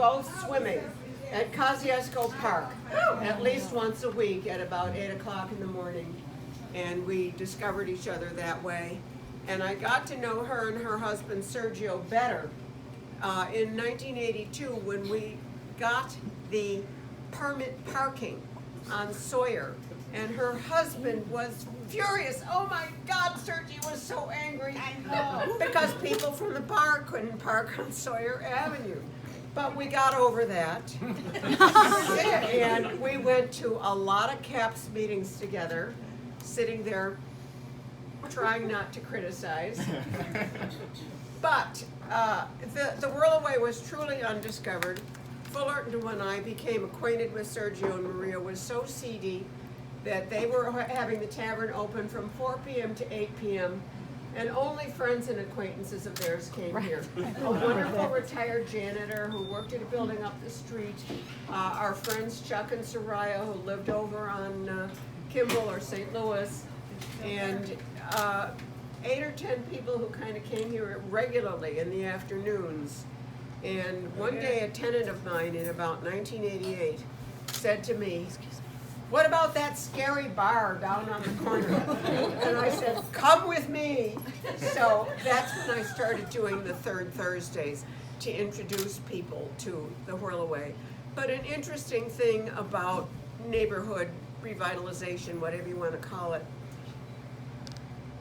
both swimming at Kosciuszko Park at least once a week at about 8 o'clock in the morning. And we discovered each other that way. And I got to know her and her husband Sergio better in 1982 when we got the permit parking on Sawyer. And her husband was furious. Oh my God, Sergio was so angry. I know. Because people from the bar couldn't park on Sawyer Avenue. But we got over that. And we went to a lot of CAPS meetings together, sitting there trying not to criticize. But the Whirlaway was truly undiscovered. Fullerton and I became acquainted with Sergio and Maria was so seedy that they were having the tavern open from 4 p.m. to 8 p.m. and only friends and acquaintances of theirs came here. A wonderful retired janitor who worked at a building up the street, our friends Chuck and Soraya who lived over on Kimball or St. Louis, and 8 or 10 people who kind of came here regularly in the afternoons. And one day a tenant of mine in about 1988 said to me, "What about that scary bar down on the corner?" And I said, "Come with me." So that's when I started doing the third Thursdays to introduce people to the Whirlaway. But an interesting thing about neighborhood revitalization, whatever you want to call it,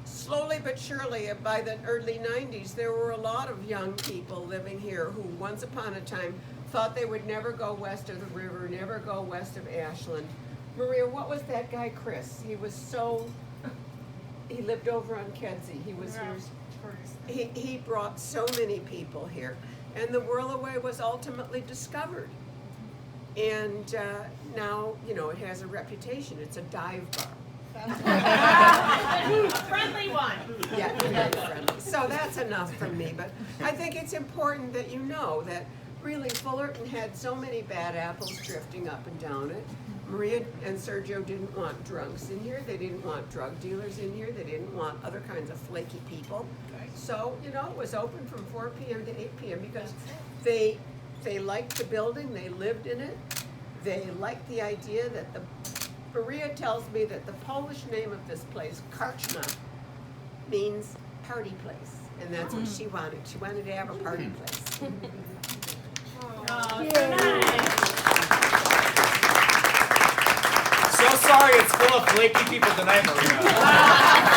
slowly but surely, by the early 90s, there were a lot of young people living here who once upon a time thought they would never go west of the river, never go west of Ashland. Maria, what was that guy, Chris? He lived over on Kedzie. He brought so many people here. And the Whirlaway was ultimately discovered. And now, it has a reputation. It's a dive bar. A friendly one. Yeah, very friendly. So that's enough from me. But I think it's important that you know that really Fullerton had so many bad apples drifting up and down it. Maria and Sergio didn't want drunks in here. They didn't want drug dealers in here. They didn't want other kinds of flaky people. So, it was open from 4 p.m. to 8 p.m. because they liked the building. They lived in it. They liked the idea that Maria tells me that the Polish name of this place, Karczma, means party place. And that's what she wanted. She wanted to have a party place. Oh, nice. So sorry it's full of flaky people tonight, Maria.